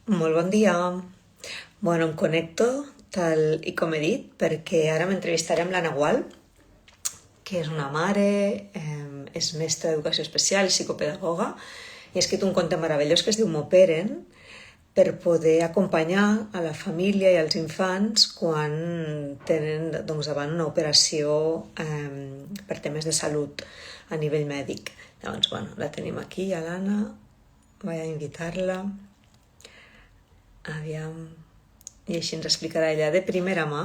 Molt bon dia. Bueno, em connecto, tal i com he dit, perquè ara m'entrevistaré amb l'Anna Gual, que és una mare, és mestra d'educació especial i psicopedagoga, i ha escrit un conte meravellós que es diu M'operen, per poder acompanyar a la família i als infants quan tenen davant una operació per temes de salut a nivell mèdic. Llavors, bueno, la tenim aquí, a l'Anna, vaig a invitar-la. Aviam. I així ens explicarà ella de primera mà.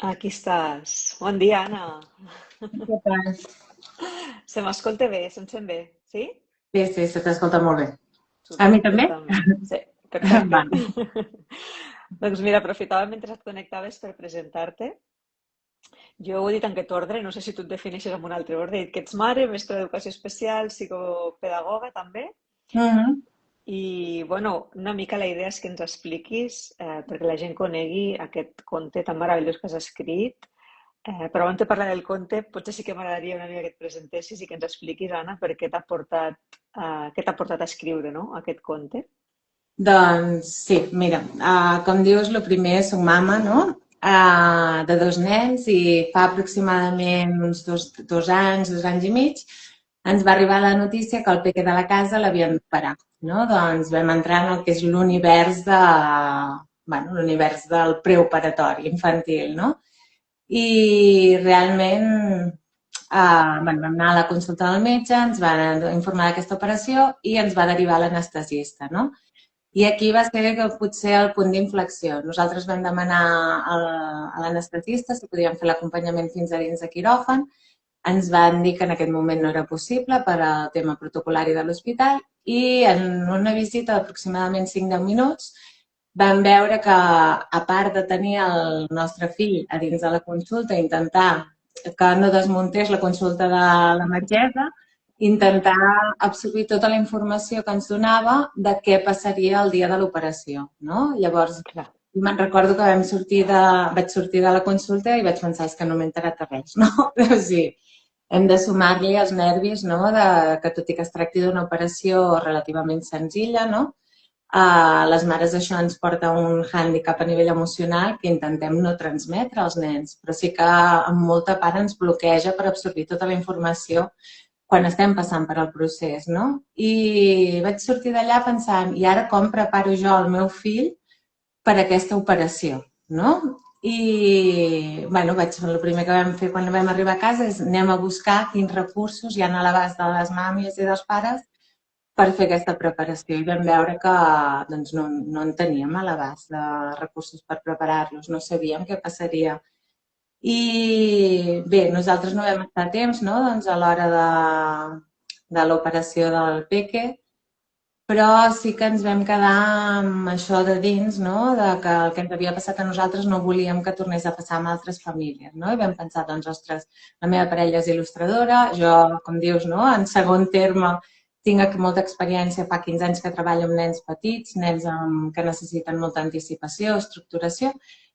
Aquí estàs. Bon dia, Anna. Què tal? Se m'escolta bé, se'm sent bé, sí? Sí, sí, se t'escolta molt bé. A Super, mi també? jo també. Sí, perfecte. Vale. Doncs mira, aprofitava mentre et connectaves per presentar-te. Jo ho he dit en aquest ordre, no sé si tu et defineixes en un altre ordre. He dit que ets mare, mestra d'educació especial, psicopedagoga també. Mhm. I, bueno, una mica la idea és que ens expliquis, perquè la gent conegui aquest conte tan meravellós que has escrit. Però abans de parlar del conte, potser sí que m'agradaria una mica que et presentessis i que ens expliquis, Anna, per què t'ha portat a escriure, no?, aquest conte. Doncs sí, mira, com dius, el primer soc mama, no? De dos nens i fa aproximadament uns dos anys i mig, ens va arribar la notícia que el peque de la casa l'havien d'operar, no? Doncs vam entrar en el que és l'univers bueno, l'univers del preoperatori infantil, no? I realment bueno, vam anar a la consulta del metge, ens van informar d'aquesta operació i ens va derivar a l'anestesista, no? I aquí va ser que potser el punt d'inflexió. Nosaltres vam demanar a l'anestesista si podíem fer l'acompanyament fins a dins de quiròfan. Ens van dir que en aquest moment no era possible per al tema protocolari de l'hospital i en una visita d'aproximadament 5-10 minuts vam veure que, a part de tenir el nostre fill a dins de la consulta, intentar que no desmuntés la consulta de la metgessa, intentar absorbir tota la informació que ens donava de què passaria el dia de l'operació, no? Llavors, Clar. me'n recordo que vaig sortir de la consulta i vaig pensar, és que no m'he enterat de res, no? O sigui, hem de sumar-li els nervis, no?, de que tot i que es tracti d'una operació relativament senzilla, no?, les mares això ens porta un hàndicap a nivell emocional que intentem no transmetre als nens, però sí que en molta part ens bloqueja per absorbir tota la informació quan estem passant per el procés, no? I vaig sortir d'allà pensant, i ara com preparo jo el meu fill per a aquesta operació, no? I, bueno, el primer que vam fer quan vam arribar a casa és anem a buscar quins recursos hi ha a l'abast de les màmies i dels pares per fer aquesta preparació i vam veure que doncs, no en teníem a l'abast de recursos per preparar-los, no sabíem què passaria. I bé, nosaltres no vam estar a temps, no?, doncs, a l'hora de l'operació del Peque, però sí que ens vam quedar amb això de dins, no?, de que el que ens havia passat a nosaltres no volíem que tornés a passar amb altres famílies, no? I vam pensar, doncs, ostres, la meva parella és il·lustradora, jo, com dius, no?, en segon terme tinc molta experiència, fa 15 anys que treballo amb nens petits, nens que necessiten molta anticipació, estructuració,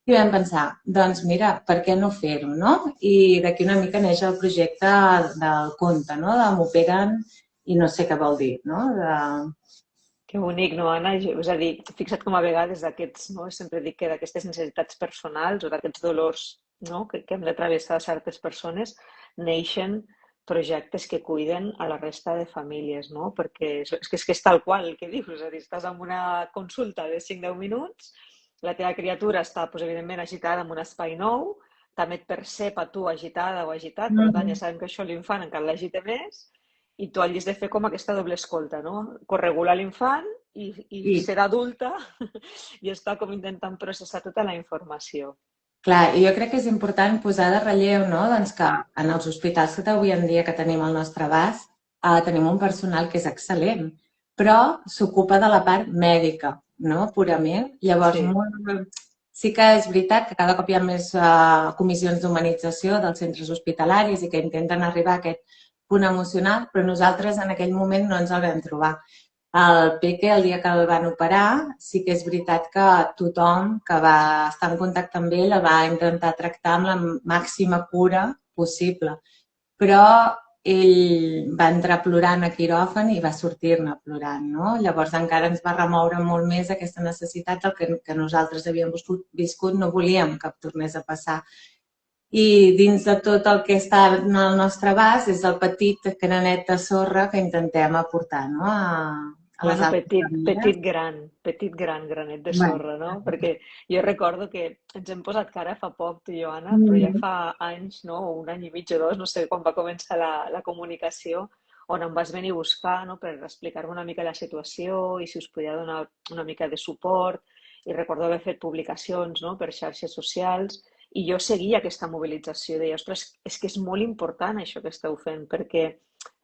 i vam pensar, doncs mira, per què no fer-ho, no? I d'aquí una mica neix el projecte del conte, no?, de M'operen i no sé què vol dir, no? Que bonic, no, Anna? És a dir, fixa't com a vegades d'aquests, no? Sempre dic que d'aquestes necessitats personals o d'aquests dolors, no?, que hem de travessar certes persones, neixen projectes que cuiden a la resta de famílies, no? Perquè és que és tal qual el que dius, és a dir, estàs en una consulta de 5-10 minuts, la teva criatura està, doncs, evidentment, agitada en un espai nou, també et percep a tu agitada o agitat, per tant, ja sabem que això l'infant encara l'agita més, i tu hagis de fer com aquesta doble escolta, no? Corregular l'infant i I, ser adulta i estar com intentant processar tota la informació. clar, i jo crec que és important posar de relleu, no?, doncs que en els hospitals que avui en dia que tenim al nostre abast tenim un personal que és excel·lent, però s'ocupa de la part mèdica, no?, purament. Llavors, Sí, sí que és veritat que cada cop hi ha més comissions d'humanització dels centres hospitalaris i que intenten arribar a aquest punt emocional, però nosaltres en aquell moment no ens el vam trobar. El Peque, el dia que el van operar, sí que és veritat que tothom que va estar en contacte amb ell el va intentar tractar amb la màxima cura possible. Però ell va entrar plorant a quiròfan i va sortir-ne plorant, no? Llavors encara ens va remoure molt més aquesta necessitat del que nosaltres havíem viscut, no volíem que tornés a passar. I dins de tot el que està al nostre abast és el petit granet de sorra que intentem aportar, no? A les Bueno, altres famílies. petit gran granet de Bueno, sorra, no? Perquè jo recordo que ens hem posat cara fa poc, tu i jo, Anna, però ja mm, fa anys, no? Un any i mig o dos, no sé quan va començar la comunicació, on em vas venir a buscar, no? Per explicar-me una mica la situació i si us podia donar una mica de suport. I recordo haver fet publicacions, no? Per xarxes socials i jo seguia aquesta mobilització. Deia, ostres, és que és molt important això que esteu fent, perquè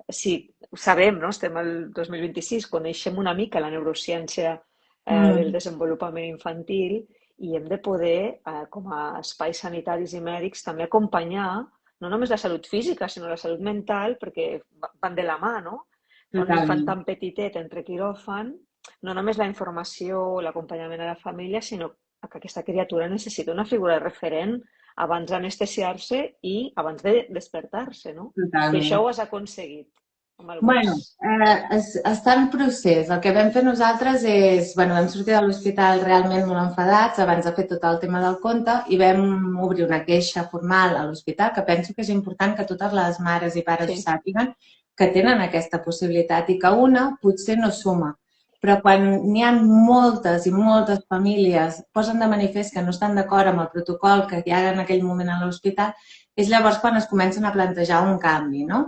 sí, sabem, no? Estem al 2026, coneixem una mica la neurociència del mm, desenvolupament infantil i hem de poder, com a espais sanitaris i mèdics, també acompanyar no només la salut física, sinó la salut mental, perquè van de la mà, no? Un infant totalment. tan petitet entre quiròfan, no només la informació o l'acompanyament a la família, sinó que aquesta criatura necessita una figura referent abans d'anestesiar-se i abans de despertar-se, no? I Totalment. això ho has aconseguit amb Bueno, alguns... està en procés. El que vam fer nosaltres és, bueno, vam sortir de l'hospital realment molt enfadats abans de fer tot el tema del conte i vam obrir una queixa formal a l'hospital, que penso que és important que totes les mares i pares ho Sí, sàpiguen, que tenen aquesta possibilitat i que una potser no suma. Però quan n'hi ha moltes i moltes famílies posen de manifest que no estan d'acord amb el protocol que hi ha en aquell moment a l'hospital, és llavors quan es comencen a plantejar un canvi, no?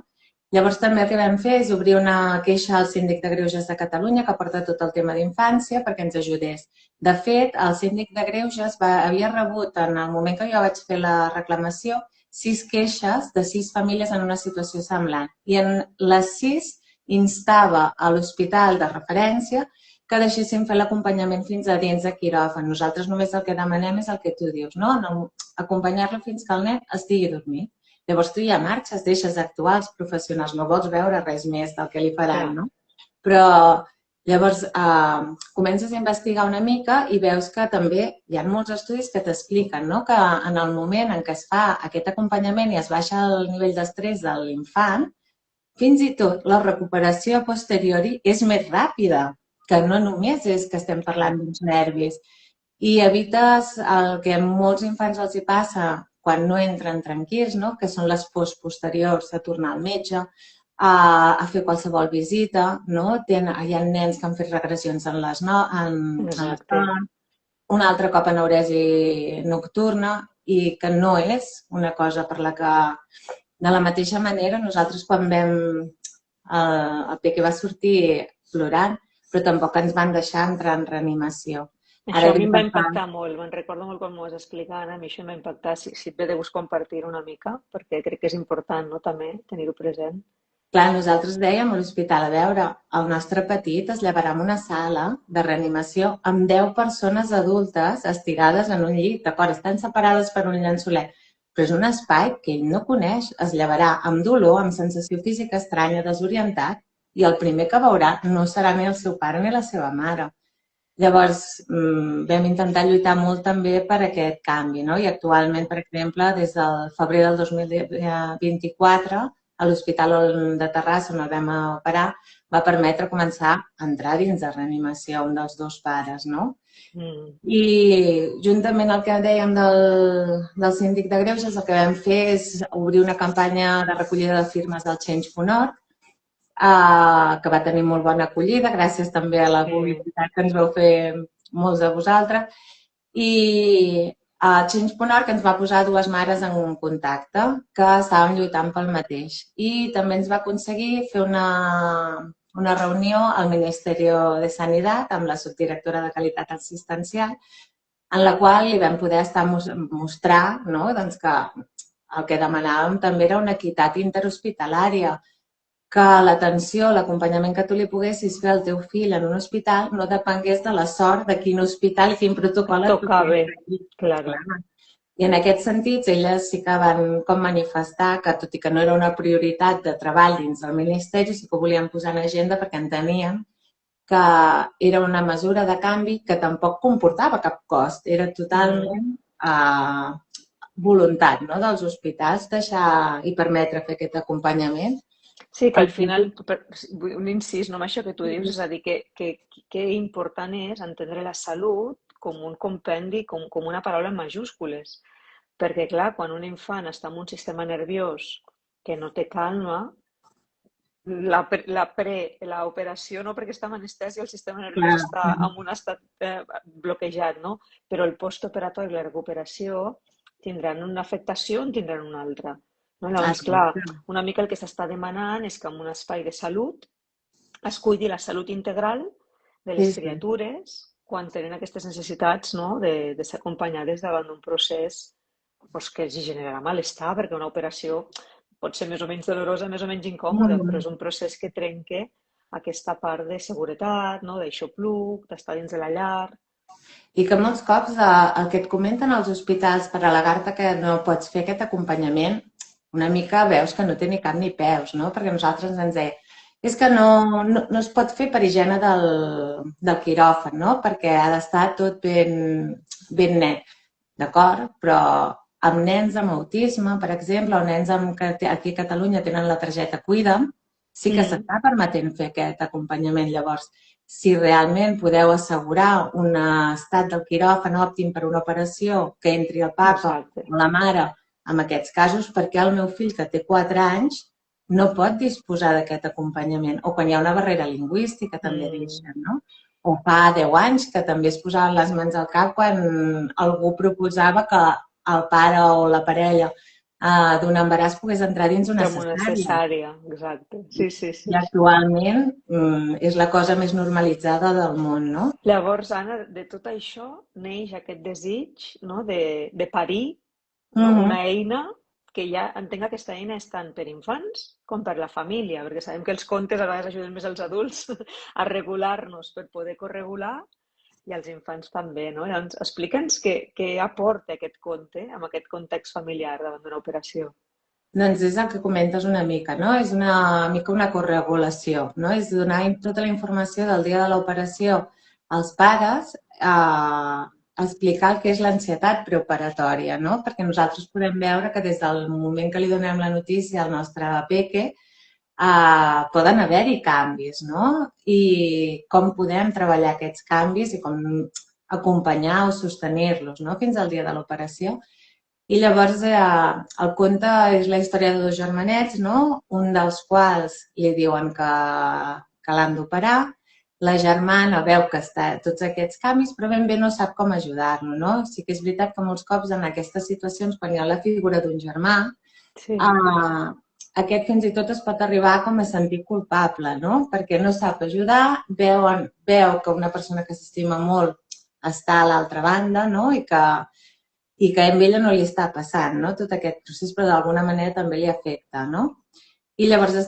Llavors també el que vam fer és obrir una queixa al Síndic de Greuges de Catalunya que porta tot el tema d'infància perquè ens ajudés. De fet, el Síndic de Greuges havia rebut en el moment que jo vaig fer la reclamació 6 queixes de 6 famílies en una situació semblant i en les 6 instava a l'hospital de referència que deixessin fer l'acompanyament fins a dins de quiròfan. Nosaltres només el que demanem és el que tu dius, no? Acompanyar-lo fins que el nen estigui dormit. Llavors tu ja marxes, deixes actuar els professionals, no vols veure res més del que li faran, clar. no? Però llavors comences a investigar una mica i veus que també hi ha molts estudis que t'expliquen, no? Que en el moment en què es fa aquest acompanyament i es baixa el nivell d'estrès de l'infant, fins i tot la recuperació a posteriori és més ràpida, que no només és que estem Clar. parlant d'uns nervis. I evites el que a molts infants els hi passa quan no entren tranquils, no? Que són les pors posteriors a tornar al metge, a fer qualsevol visita. No? Hi ha nens que han fet regressions en les Exacte. un altre cop aneuresi nocturna i que no és una cosa per la que... De la mateixa manera, nosaltres quan vam... El Peque va sortir plorant, però tampoc ens van deixar entrar en reanimació. Això Ara a mi hem em de va fa... impactar molt, me'n recordo molt quan m'ho vas explicar, Anna, a mi això em va impactar, si et ve de gust compartir una mica, perquè crec que és important, no?, també tenir-ho present. Clar, nosaltres dèiem a l'hospital, a veure, el nostre petit es llevarà en una sala de reanimació amb 10 persones adultes estirades en un llit, d'acord, estan separades per un llençolet, però és un espai que ell no coneix, es llevarà amb dolor, amb sensació física estranya, desorientat, i el primer que veurà no serà ni el seu pare ni la seva mare. Llavors, vam intentar lluitar molt també per aquest canvi, no? I actualment, per exemple, des del febrer del 2024, a l'Hospital de Terrassa, on el vam operar, va permetre començar a entrar dins de reanimació un dels dos pares, no? Mm. I juntament el que dèiem del Síndic de Greuges, el que vam fer és obrir una campanya de recollida de firmes del Change.org, que va tenir molt bona acollida, gràcies també a la Sí. publicitat que ens vau fer molts de vosaltres. I Change.org ens va posar 2 mares en contacte que estaven lluitant pel mateix. I també ens va aconseguir fer una reunió al Ministeri de Sanitat amb la subdirectora de Qualitat Assistencial, en la qual li vam poder mostrar, no? Doncs que el que demanàvem també era una equitat interhospitalària, que l'atenció, l'acompanyament que tu li poguessis fer al teu fill en un hospital no depengués de la sort de quin hospital i quin Et protocol et tocava, toqués. claro. I en aquest sentit, elles sí que van com manifestar que, tot i que no era una prioritat de treball dins del Ministeri, sí que ho volien posar en agenda perquè entenien que era una mesura de canvi que tampoc comportava cap cost. Era totalment voluntat, no?, dels hospitals deixar i permetre fer aquest acompanyament. Sí, que al final, un incís, no, amb això que tu dius, és a dir, que important és entendre la salut com un compendi, com una paraula en majúscules. Perquè, clar, quan un infant està en un sistema nerviós que no té calma, l'operació no, perquè està en anestèsia, el sistema nerviós està en un estat bloquejat, no? Però el postoperatori i la recuperació tindran una afectació o en tindran una altra. No? Llavors, clar, una mica el que s'està demanant és que en un espai de salut es cuidi la salut integral de les criatures quan tenen aquestes necessitats, no? de ser acompanyades davant d'un procés doncs, que els generarà malestar, perquè una operació pot ser més o menys dolorosa, més o menys incòmoda, però és un procés que trenca aquesta part de seguretat, no? D'aixopluc, d'estar dins de la llar. I que molts cops el que et comenten als hospitals per al·legar-te que no pots fer aquest acompanyament, una mica veus que no té ni cap ni peus, no? Perquè nosaltres ens deia, és que no es pot fer per higiene del quiròfan, no? Perquè ha d'estar tot ben net, d'acord? Però amb nens amb autisme, per exemple, o nens que aquí a Catalunya tenen la targeta Cuida'm, sí que s'està permetent fer aquest acompanyament. Llavors, si realment podeu assegurar un estat del quiròfan òptim per una operació, que entri el papa o la mare en aquests casos, perquè el meu fill, que té 4 anys, no pot disposar d'aquest acompanyament. O quan hi ha una barrera lingüística, també deixen, no? O fa 10 anys que també es posaven les mans al cap quan algú proposava que el pare o la parella d'un embaràs pogués entrar dins una cesària. Exacte. Sí. I actualment és la cosa més normalitzada del món, no? Llavors, Anna, de tot això neix aquest desig, no? de parir una eina que ja entenc que aquesta eina és tant per infants com per la família, perquè sabem que els contes a vegades ajuden més als adults a regular-nos per poder corregular i als infants també, no? Llavors, explica'ns què aporta aquest conte amb aquest context familiar davant d'una operació. Doncs és el que comentes una mica, no? És una mica una corregulació, no? És donar tota la informació del dia de l'operació als pares, explicar el que és l'ansietat preoperatòria, no? Perquè nosaltres podem veure que des del moment que li donem la notícia al nostre peque poden haver-hi canvis, no? I com podem treballar aquests canvis i com acompanyar o sostenir-los, no? Fins al dia de l'operació. I llavors el conte és la història de 2 germanets, no? Un dels quals li diuen que l'han d'operar. La germana veu que està tots aquests canvis, però ben bé no sap com ajudar-lo, no? Sí que és veritat que molts cops en aquestes situacions, quan hi ha la figura d'un germà, aquest fins i tot es pot arribar com a sentir culpable, no? Perquè no sap ajudar, veu que una persona que s'estima molt està a l'altra banda, no? I que a ella no li està passant, no? Tot aquest procés, però d'alguna manera també li afecta, no? I llavors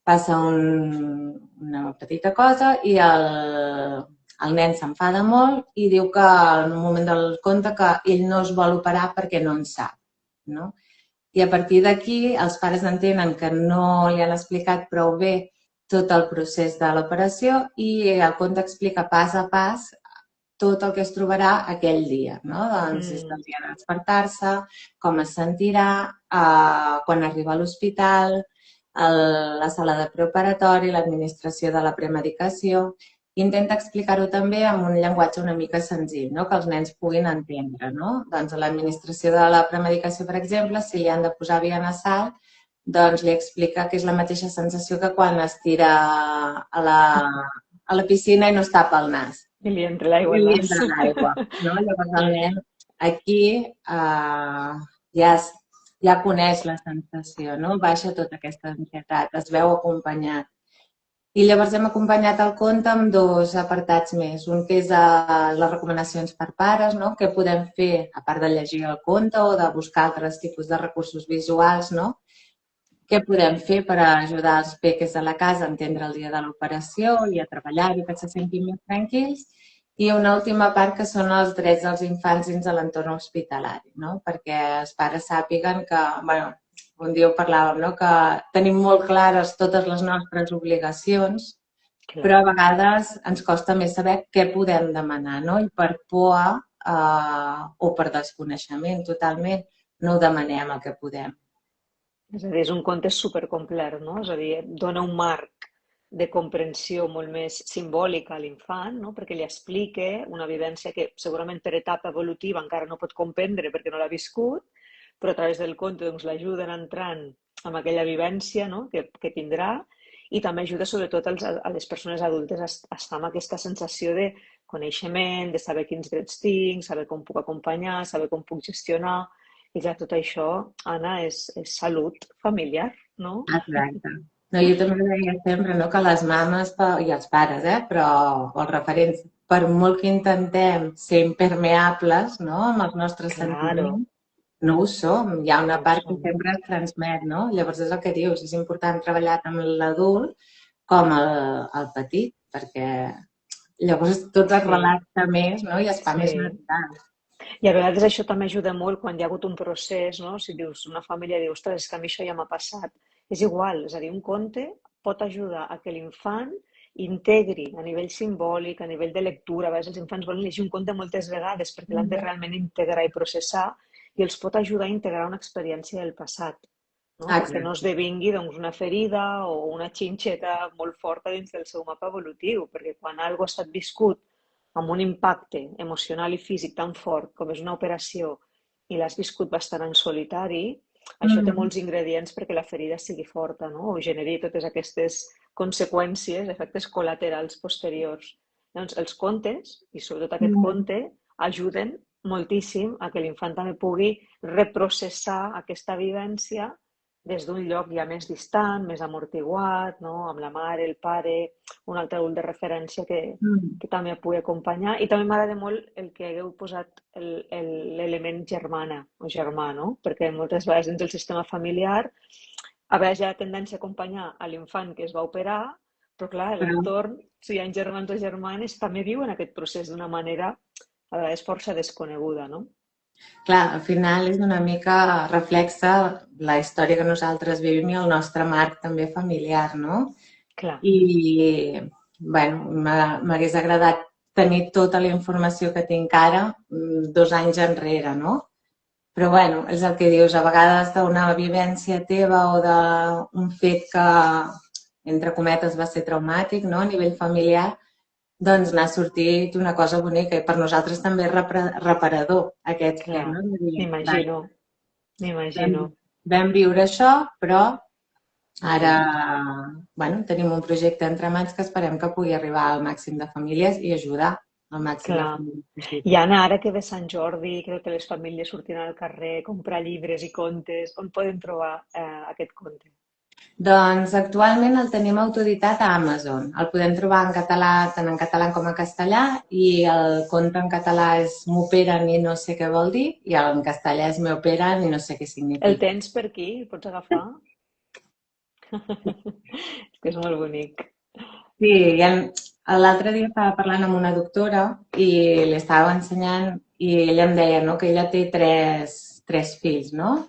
passa una petita cosa i el nen s'enfada molt i diu que en un moment del conte que ell no es vol operar perquè no en sap, no? I a partir d'aquí els pares entenen que no li han explicat prou bé tot el procés de l'operació i el conte explica pas a pas tot el que es trobarà aquell dia, no? Doncs és el dia de despertar-se, com es sentirà, quan arriba a l'hospital, la sala de preoperatori, l'administració de la premedicació. Intenta explicar-ho també amb un llenguatge una mica senzill, no? Que els nens puguin entendre, no? Doncs a l'administració de la premedicació, per exemple, si li han de posar via nasal, doncs li explica que és la mateixa sensació que quan es tira a la piscina i no es tapa el nas. I li entra l'aigua al nas. No? Llavors el nen aquí ja coneix la sensació, no? Baixa tota aquesta ansietat, es veu acompanyat. I llavors hem acompanyat el conte amb 2 apartats més. Un que és les recomanacions per pares, no? Què podem fer, a part de llegir el conte o de buscar altres tipus de recursos visuals, no? Què podem fer per ajudar els peques a la casa a entendre el dia de l'operació i a treballar i que se sentin més tranquils. I una última part que són els drets dels infants dins de l'entorn hospitalari, no? Perquè els pares sàpiguen que, bueno, un dia ho parlàvem, no? Que tenim molt clares totes les nostres obligacions, però clar. a vegades ens costa més saber què podem demanar, no? I per por o per desconeixement totalment no ho demanem el que podem. És a dir, és un conte supercomplet, no? És a dir, dona un marc de comprensió molt més simbòlica a l'infant, no? Perquè li explica una vivència que segurament per etapa evolutiva encara no pot comprendre perquè no l'ha viscut, però a través del conte doncs, l'ajuden entrant en aquella vivència, no? que tindrà, i també ajuda sobretot a les persones adultes a estar amb aquesta sensació de coneixement, de saber quins drets tinc, saber com puc acompanyar, saber com puc gestionar. I clar, tot això, Anna, és salut familiar, no? Exacte. No, jo també deia sempre, no, que les mames i els pares, però els referents, per molt que intentem ser impermeables, no, amb els nostres Claro, sentiments, no ho som. Hi ha una no ho part que som. sempre es transmet, no? Llavors és el que dius, és important treballar tant l'adult com el petit, perquè llavors tot es Sí, relaxa més, no? I es fa més sí. natural. I a vegades això també ajuda molt quan hi ha hagut un procés, no? Si dius, una família diu, ostres, és que a mi això ja m'ha passat. És igual, és a dir, un conte pot ajudar a que l'infant integri a nivell simbòlic, a nivell de lectura. A vegades els infants volen llegir un conte moltes vegades perquè l'han de realment integrar i processar i els pot ajudar a integrar una experiència del passat, no? Perquè no Exacte. esdevingui doncs, una ferida o una xinxeta molt forta dins del seu mapa evolutiu, perquè quan algo ha estat viscut amb un impacte emocional i físic tan fort com és una operació i l'has viscut bastant en solitari, això té Mhm. molts ingredients perquè la ferida sigui forta, no? O generi totes aquestes conseqüències, efectes col·laterals posteriors. Llavors, els contes, i sobretot aquest Mhm. conte, ajuden moltíssim a que l'infant també pugui reprocessar aquesta vivència des d'un lloc ja més distant, més amortiguat, no? Amb la mare, el pare, un altre adult de referència Mhm. que també pugui acompanyar. I també m'agrada molt el que hagueu posat l'element germana o germà, no? Perquè moltes vegades dins del sistema familiar a vegades hi ha tendència a acompanyar a l'infant que es va operar, però clar, Però l'entorn, si hi ha germans o germanes, també viuen aquest procés d'una manera a vegades força desconeguda, no? clar, al final és una mica reflexa la història que nosaltres vivim i el nostre marc també familiar, no? Clar, I, bueno, m'hagués agradat tenir tota la informació que tinc ara 2 anys enrere, no? Però, bueno, és el que dius, a vegades d'una vivència teva o d'un fet que, entre cometes, va ser traumàtic, no? A nivell familiar, doncs n'ha sortit una cosa bonica i per nosaltres també és reparador aquest fet, clar, no? De dir, vale, m'imagino, vam, m'imagino. vam viure això, però ara, Mm. bueno, tenim un projecte entre mans que esperem que pugui arribar al màxim de famílies i ajudar al màxim de Clar. famílies I possible. Anna, ara que ve Sant Jordi, crec que les famílies sortiran al carrer, comprar llibres i contes, on poden trobar aquest conte? Doncs actualment el tenim autoeditat a Amazon. El podem trobar en català, tant en català com en castellà, i el conte en català és M'operen i no sé què vol dir, i en castellà és Me operen i no sé què El significa. tens per aquí? El pots agafar? És que és molt bonic. Sí, l'altre dia estava parlant amb una doctora i li estava ensenyant i ella em deia, no?, que ella té tres fills, no?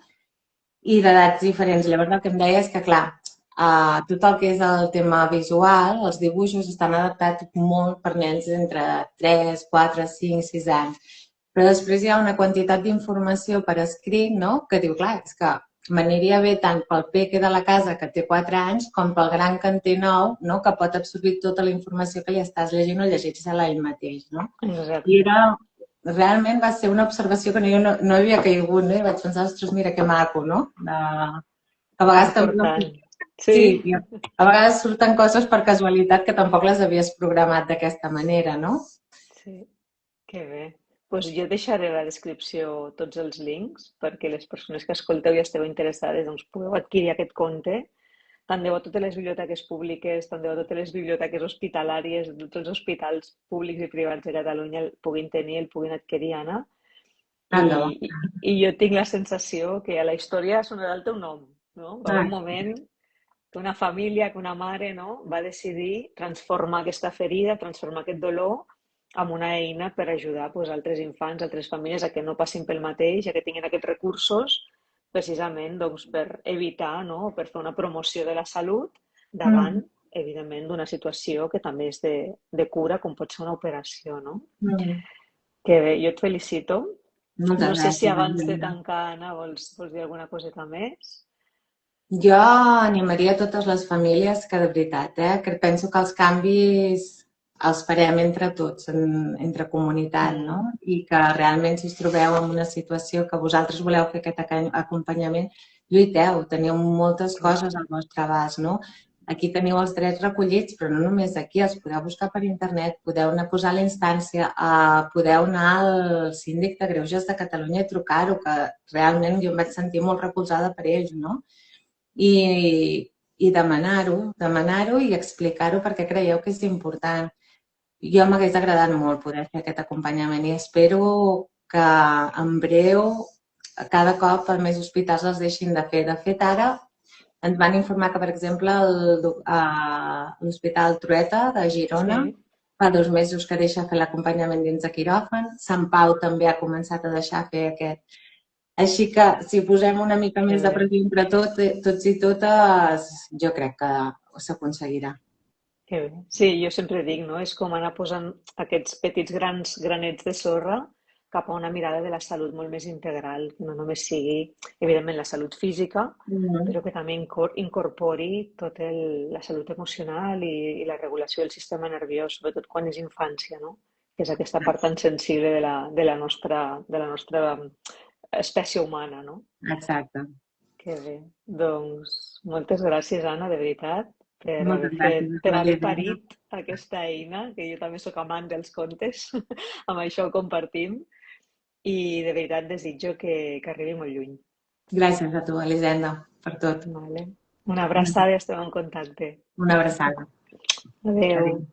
I d'edats diferents. Llavors el que em deia és que, clar, tot el que és el tema visual, els dibuixos estan adaptats molt per nens entre 3, 4, 5, 6 anys. Però després hi ha una quantitat d'informació per escrit, no?, que diu, clar, és que m'aniria bé tant pel peque de la casa que té 4 anys com pel gran que en té 9, no?, que pot absorbir tota la informació que li estàs llegint o llegir-se-la ell mateix, no? I Exacte. realment va ser una observació que jo no havia caigut, no? I vaig pensar, ostres, mira que maco, no? Que a vegades també... Important. Sí, Sí, i a vegades surten coses per casualitat que tampoc les havies programat d'aquesta manera, no? sí, que bé. Pues jo deixaré a la descripció tots els links perquè les persones que escolteu i esteu interessades doncs pugueu adquirir aquest conte. Tant de bo totes les biblioteques públiques, tant de bo totes les biblioteques hospitalàries, tots els hospitals públics i privats de Catalunya el puguin tenir, el puguin adquirir, Anna. I, Tant de bo. i jo tinc la sensació que a la història sonarà el teu nom, no? Va haver Ah, un moment que una família, que una mare, no? Va decidir transformar aquesta ferida, transformar aquest dolor amb una eina per ajudar pues, altres infants, altres famílies a que no passin pel mateix, a que tinguin aquests recursos precisament doncs, per evitar, no? Per fer una promoció de la salut davant mm. evidentment, d'una situació que també és de cura, com pot ser una operació, no? Mm. Que bé, jo et felicito. No Moltes sé si gràcies, abans de Elisenda. tancar, Anna, vols dir alguna coseta més? Jo animaria totes les famílies que de veritat, que penso que els canvis els farem entre tots, entre comunitat, no? Mm, I que realment si us trobeu en una situació que vosaltres voleu fer aquest acompanyament, lluiteu, teniu moltes clar, coses al vostre abast, no? Aquí teniu els drets recollits, però no només aquí, els podeu buscar per internet, podeu anar a posar a la instància, podeu anar al síndic de Greuges de Catalunya i trucar-ho, que realment jo em vaig sentir molt recolzada per ells, no? I demanar-ho i explicar-ho perquè creieu que és important. Jo m'hagués agradat molt poder fer aquest acompanyament i espero que en breu cada cop més hospitals els deixin de fer. De fet, ara ens van informar que, per exemple, l'Hospital Trueta de Girona sí. fa 2 mesos que deixa fer l'acompanyament dins de quiròfan. Sant Pau també ha començat a deixar fer aquest. Així que si posem una mica Que més de bé. pressió entre tots i totes, jo crec que s'aconseguirà. Que bé. Sí, jo sempre dic, no? És com anar posant aquests petits grans granets de sorra cap a una mirada de la salut molt més integral, que no només sigui, evidentment, la salut física, Mm, però que també incorpori la salut emocional i la regulació del sistema nerviós, sobretot quan és infància, no? Que és aquesta part tan sensible de la nostra espècie humana, no? exacte. Que bé. Doncs moltes gràcies, Anna, de veritat, Moltes gràcies a per tu, haver Elisenda. parit aquesta eina, que jo també sóc amant dels contes, amb això ho compartim, i de veritat desitjo que arribi molt lluny. Gràcies a tu, Elisenda, per tot. Vale? Una abraçada i estem en contacte. Una abraçada. Adeu. Adéu.